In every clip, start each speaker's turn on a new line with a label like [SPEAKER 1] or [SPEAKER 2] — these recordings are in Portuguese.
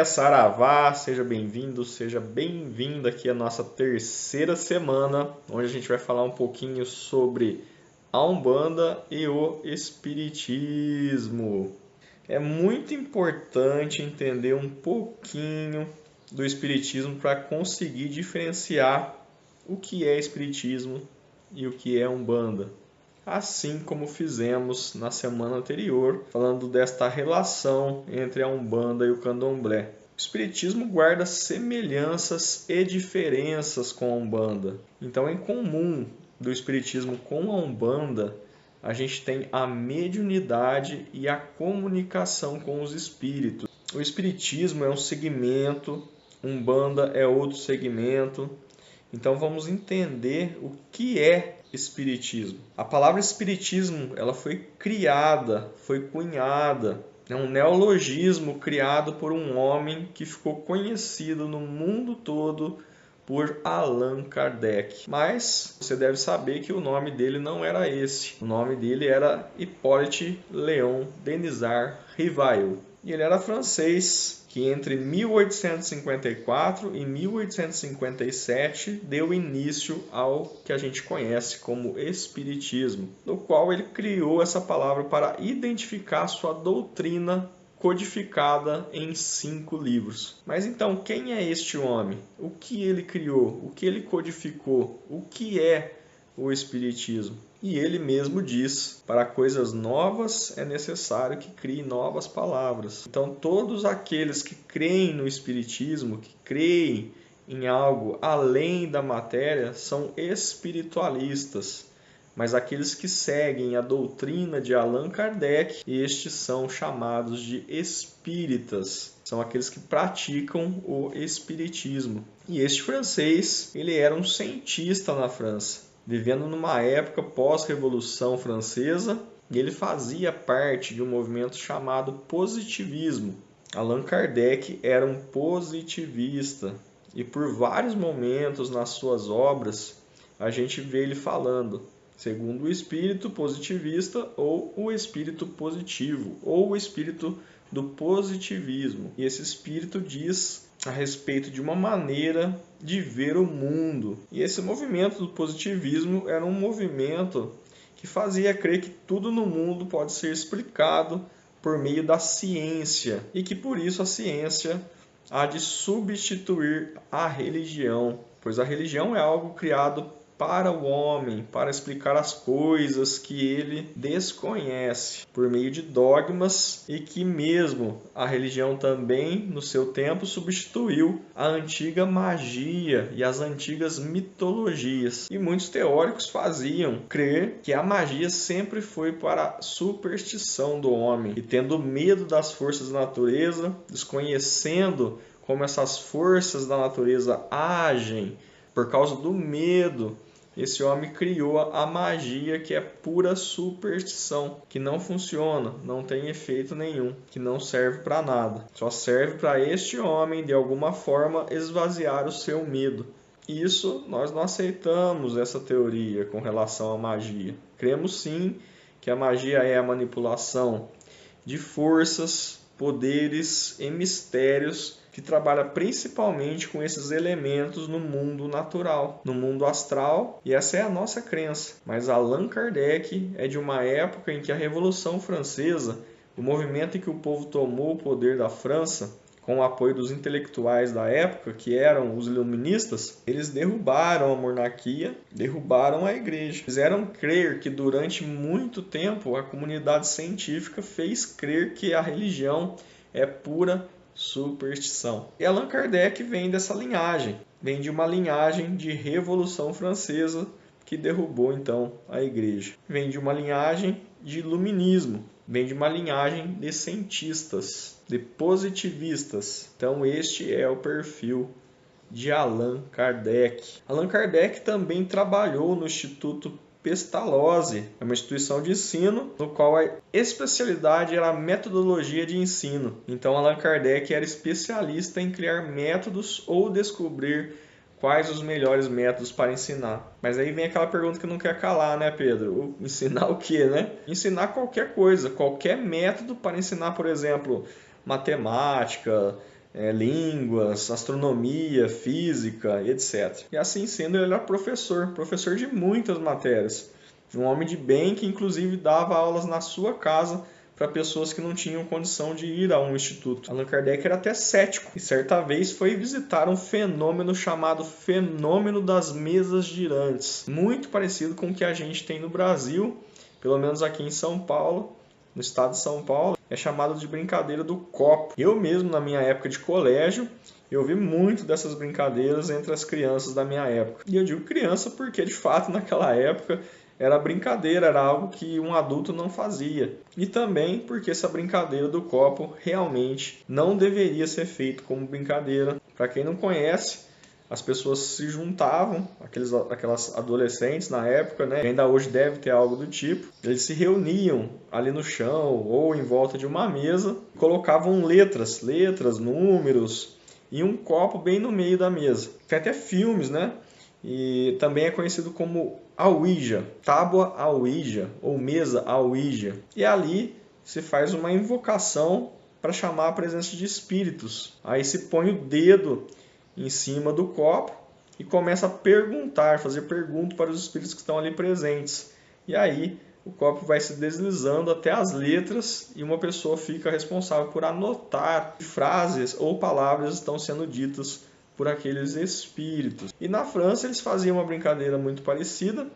[SPEAKER 1] Saravá, seja bem-vindo, seja bem-vinda aqui à nossa terceira semana, onde a gente vai falar um pouquinho sobre a Umbanda e o Espiritismo. É muito importante entender um pouquinho do Espiritismo para conseguir diferenciar o que é Espiritismo e o que é Umbanda. Assim como fizemos na semana anterior, falando desta relação entre a Umbanda e o Candomblé. O Espiritismo guarda semelhanças e diferenças com a Umbanda. Então, em comum do Espiritismo com a Umbanda, a gente tem a mediunidade e a comunicação com os espíritos. O Espiritismo é um segmento, Umbanda é outro segmento. Então vamos entender o que é Espiritismo. A palavra Espiritismo ela foi criada, foi cunhada. É um neologismo criado por um homem que ficou conhecido no mundo todo por Allan Kardec. Mas você deve saber que o nome dele não era esse. O nome dele era Hippolyte Léon Denisard Rivail. E ele era francês, que entre 1854 e 1857 deu início ao que a gente conhece como Espiritismo, no qual ele criou essa palavra para identificar sua doutrina codificada em 5 livros. Mas então, quem é este homem? O que ele criou? O que ele codificou? O que é o Espiritismo? E ele mesmo diz, para coisas novas é necessário que crie novas palavras. Então todos aqueles que creem no Espiritismo, que creem em algo além da matéria, são espiritualistas. Mas aqueles que seguem a doutrina de Allan Kardec, estes são chamados de espíritas. São aqueles que praticam o espiritismo. E este francês, ele era um cientista na França, vivendo numa época pós-Revolução Francesa, e ele fazia parte de um movimento chamado positivismo. Allan Kardec era um positivista, e por vários momentos nas suas obras, a gente vê ele falando, segundo o espírito positivista ou o espírito positivo, ou o espírito do positivismo. E esse espírito diz a respeito de uma maneira de ver o mundo. E esse movimento do positivismo era um movimento que fazia crer que tudo no mundo pode ser explicado por meio da ciência e que por isso a ciência há de substituir a religião, pois a religião é algo criado para o homem, para explicar as coisas que ele desconhece, por meio de dogmas, e que mesmo a religião também, no seu tempo, substituiu a antiga magia e as antigas mitologias. E muitos teóricos faziam crer que a magia sempre foi para a superstição do homem, e tendo medo das forças da natureza, desconhecendo como essas forças da natureza agem, por causa do medo, esse homem criou a magia, que é pura superstição, que não funciona, não tem efeito nenhum, que não serve para nada. Só serve para este homem, de alguma forma, esvaziar o seu medo. Isso, nós não aceitamos essa teoria com relação à magia. Cremos sim que a magia é a manipulação de forças, poderes e mistérios que trabalha principalmente com esses elementos no mundo natural, no mundo astral, e essa é a nossa crença. Mas Allan Kardec é de uma época em que a Revolução Francesa, o movimento em que o povo tomou o poder da França, com o apoio dos intelectuais da época, que eram os iluministas, eles derrubaram a monarquia, derrubaram a igreja. Fizeram crer que durante muito tempo a comunidade científica fez crer que a religião é pura superstição. E Allan Kardec vem dessa linhagem, vem de uma linhagem de Revolução Francesa que derrubou então a igreja. Vem de uma linhagem de iluminismo, vem de uma linhagem de cientistas, de positivistas. Então este é o perfil de Allan Kardec. Allan Kardec também trabalhou no Instituto Pestalozzi, é uma instituição de ensino no qual a especialidade era a metodologia de ensino. Então Allan Kardec era especialista em criar métodos ou descobrir quais os melhores métodos para ensinar. Mas aí vem aquela pergunta que não quer calar, né, Pedro? Ensinar o quê, né? Ensinar qualquer coisa, qualquer método para ensinar, por exemplo, matemática, línguas, astronomia, física, etc. E assim sendo, ele era professor de muitas matérias. Um homem de bem que inclusive dava aulas na sua casa para pessoas que não tinham condição de ir a um instituto. Allan Kardec era até cético e certa vez foi visitar um fenômeno chamado fenômeno das mesas girantes, muito parecido com o que a gente tem no Brasil, pelo menos aqui em São Paulo, no estado de São Paulo, é chamado de brincadeira do copo. Eu mesmo, na minha época de colégio, eu vi muito dessas brincadeiras entre as crianças da minha época. E eu digo criança porque, de fato, naquela época era brincadeira, era algo que um adulto não fazia. E também porque essa brincadeira do copo realmente não deveria ser feita como brincadeira. Para quem não conhece, as pessoas se juntavam, aquelas adolescentes na época, né, que ainda hoje deve ter algo do tipo, eles se reuniam ali no chão ou em volta de uma mesa, colocavam letras, números e um copo bem no meio da mesa. Tem até filmes, né? E também é conhecido como a Ouija, tábua a Ouija ou mesa a Ouija. E ali se faz uma invocação para chamar a presença de espíritos. Aí se põe o dedo em cima do copo e começa a perguntar, fazer perguntas para os espíritos que estão ali presentes. E aí o copo vai se deslizando até as letras e uma pessoa fica responsável por anotar frases ou palavras que estão sendo ditas por aqueles espíritos. E na França eles faziam uma brincadeira muito parecida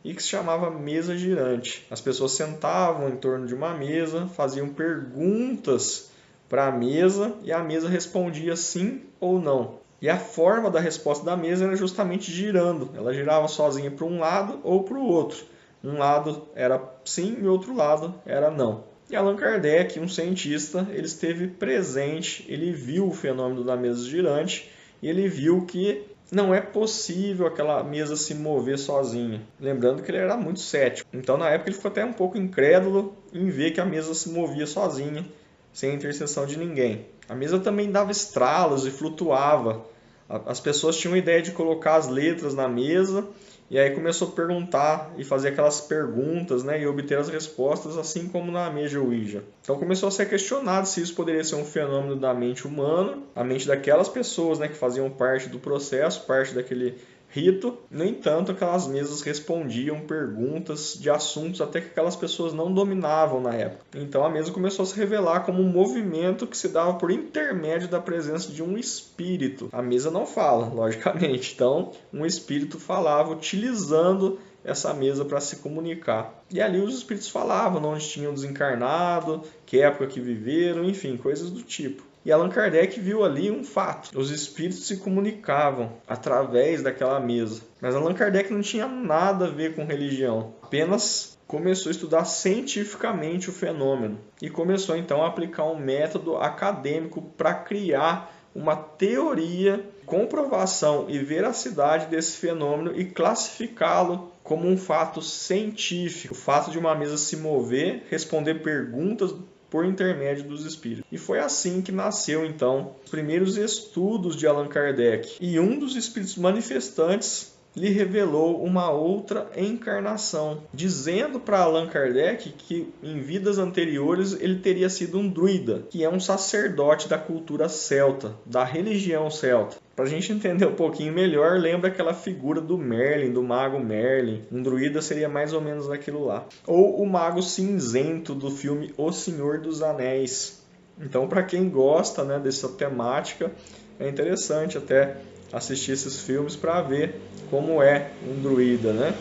[SPEAKER 1] e que se chamava mesa girante. As pessoas sentavam em torno de uma mesa, faziam perguntas para a mesa e a mesa respondia sim ou não. E a forma da resposta da mesa era justamente girando. Ela girava sozinha para um lado ou para o outro. Um lado era sim e o outro lado era não. E Allan Kardec, um cientista, ele esteve presente, ele viu o fenômeno da mesa girante e ele viu que não é possível aquela mesa se mover sozinha. Lembrando que ele era muito cético. Então, na época, ele ficou até um pouco incrédulo em ver que a mesa se movia sozinha, sem a intercessão de ninguém. A mesa também dava estralos e flutuava. As pessoas tinham a ideia de colocar as letras na mesa e aí começou a perguntar e fazer aquelas perguntas, né, e obter as respostas, assim como na mesa Ouija. Então começou a ser questionado se isso poderia ser um fenômeno da mente humana, a mente daquelas pessoas, né, que faziam parte do processo, parte daquele rito. No entanto, aquelas mesas respondiam perguntas de assuntos até que aquelas pessoas não dominavam na época. Então a mesa começou a se revelar como um movimento que se dava por intermédio da presença de um espírito. A mesa não fala, logicamente. Então, um espírito falava utilizando essa mesa para se comunicar. E ali os espíritos falavam onde tinham desencarnado, que época que viveram, enfim, coisas do tipo. E Allan Kardec viu ali um fato. Os espíritos se comunicavam através daquela mesa. Mas Allan Kardec não tinha nada a ver com religião. Apenas começou a estudar cientificamente o fenômeno. E começou então a aplicar um método acadêmico para criar uma teoria, comprovação e veracidade desse fenômeno e classificá-lo como um fato científico. O fato de uma mesa se mover, responder perguntas por intermédio dos espíritos. E foi assim que nasceu, então, os primeiros estudos de Allan Kardec. E um dos espíritos manifestantes lhe revelou uma outra encarnação, dizendo para Allan Kardec que em vidas anteriores ele teria sido um druida, que é um sacerdote da cultura celta, da religião celta. Para a gente entender um pouquinho melhor, lembra aquela figura do Merlin, do mago Merlin. Um druida seria mais ou menos aquilo lá. Ou o mago cinzento do filme O Senhor dos Anéis. Então, para quem gosta, né, dessa temática, é interessante até assistir esses filmes para ver como é um druida, né?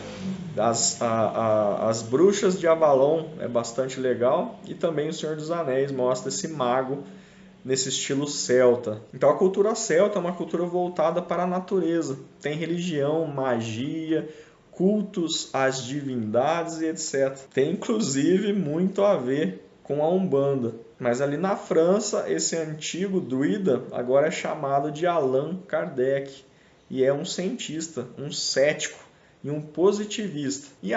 [SPEAKER 1] As Bruxas de Avalon é bastante legal e também O Senhor dos Anéis mostra esse mago nesse estilo celta. Então a cultura celta é uma cultura voltada para a natureza. Tem religião, magia, cultos às divindades e etc. Tem inclusive muito a ver com a Umbanda. Mas ali na França, esse antigo druida agora é chamado de Allan Kardec. E é um cientista, um cético e um positivista. E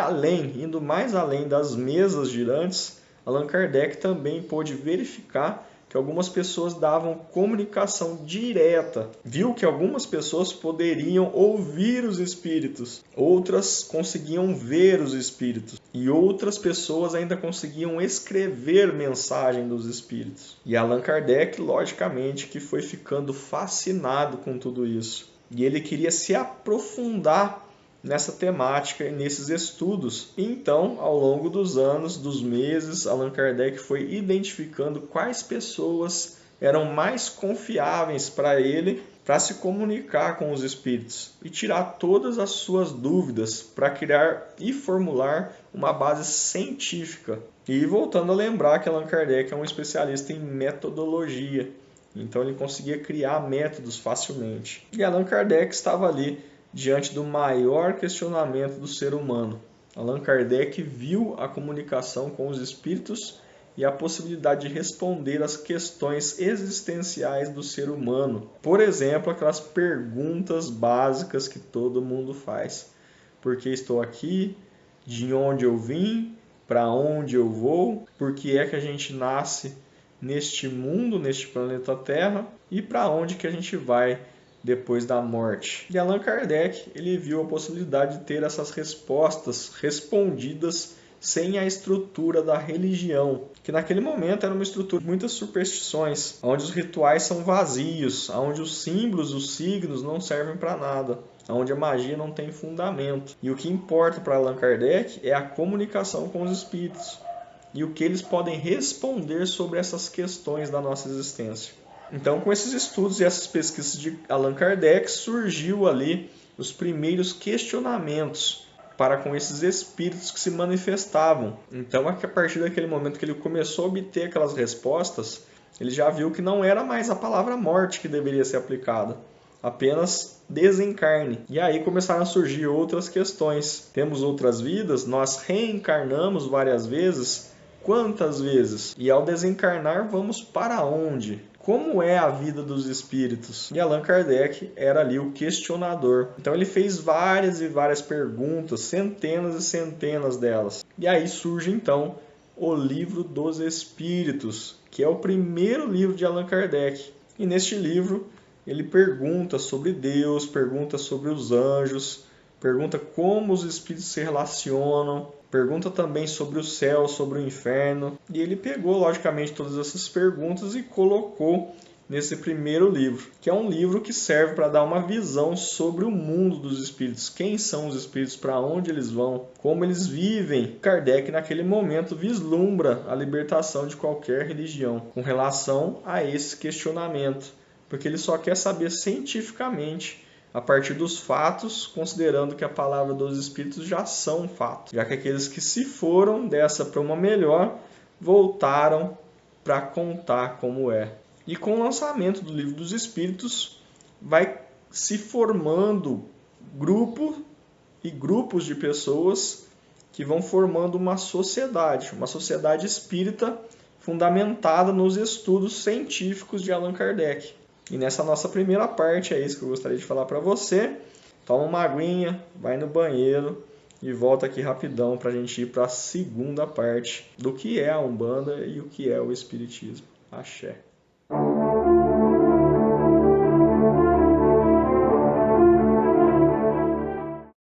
[SPEAKER 1] indo mais além das mesas girantes, Allan Kardec também pôde verificar que algumas pessoas davam comunicação direta. Viu que algumas pessoas poderiam ouvir os espíritos, outras conseguiam ver os espíritos e outras pessoas ainda conseguiam escrever mensagem dos espíritos. E Allan Kardec, logicamente, que foi ficando fascinado com tudo isso. E ele queria se aprofundar nessa temática e nesses estudos. Então, ao longo dos anos, dos meses, Allan Kardec foi identificando quais pessoas eram mais confiáveis para ele para se comunicar com os espíritos e tirar todas as suas dúvidas para criar e formular uma base científica. E voltando a lembrar que Allan Kardec é um especialista em metodologia, então ele conseguia criar métodos facilmente. E Allan Kardec estava ali diante do maior questionamento do ser humano. Allan Kardec viu a comunicação com os espíritos e a possibilidade de responder às questões existenciais do ser humano. Por exemplo, aquelas perguntas básicas que todo mundo faz. Por que estou aqui? De onde eu vim? Para onde eu vou? Por que é que a gente nasce neste mundo, neste planeta Terra? E para onde que a gente vai depois da morte? E Allan Kardec, ele viu a possibilidade de ter essas respostas respondidas sem a estrutura da religião, que naquele momento era uma estrutura de muitas superstições, onde os rituais são vazios, onde os símbolos, os signos não servem para nada, onde a magia não tem fundamento. E o que importa para Allan Kardec é a comunicação com os espíritos e o que eles podem responder sobre essas questões da nossa existência. Então, com esses estudos e essas pesquisas de Allan Kardec, surgiu ali os primeiros questionamentos para com esses espíritos que se manifestavam. Então, a partir daquele momento que ele começou a obter aquelas respostas, ele já viu que não era mais a palavra morte que deveria ser aplicada, apenas desencarne. E aí começaram a surgir outras questões. Temos outras vidas? Nós reencarnamos várias vezes? Quantas vezes? E ao desencarnar, vamos para onde? Como é a vida dos espíritos? E Allan Kardec era ali o questionador. Então ele fez várias e várias perguntas, centenas e centenas delas. E aí surge então o Livro dos Espíritos, que é o primeiro livro de Allan Kardec. E neste livro ele pergunta sobre Deus, pergunta sobre os anjos, pergunta como os espíritos se relacionam, pergunta também sobre o céu, sobre o inferno. E ele pegou, logicamente, todas essas perguntas e colocou nesse primeiro livro, que é um livro que serve para dar uma visão sobre o mundo dos espíritos. Quem são os espíritos, para onde eles vão, como eles vivem. Kardec, naquele momento, vislumbra a libertação de qualquer religião com relação a esse questionamento, porque ele só quer saber cientificamente, a partir dos fatos, considerando que a palavra dos espíritos já são fatos, já que aqueles que se foram dessa para uma melhor, voltaram para contar como é. E com o lançamento do Livro dos Espíritos, vai se formando grupos de pessoas que vão formando uma sociedade espírita fundamentada nos estudos científicos de Allan Kardec. E nessa nossa primeira parte, é isso que eu gostaria de falar para você. Toma uma aguinha, vai no banheiro e volta aqui rapidão para a gente ir para a segunda parte do que é a Umbanda e o que é o Espiritismo. Axé.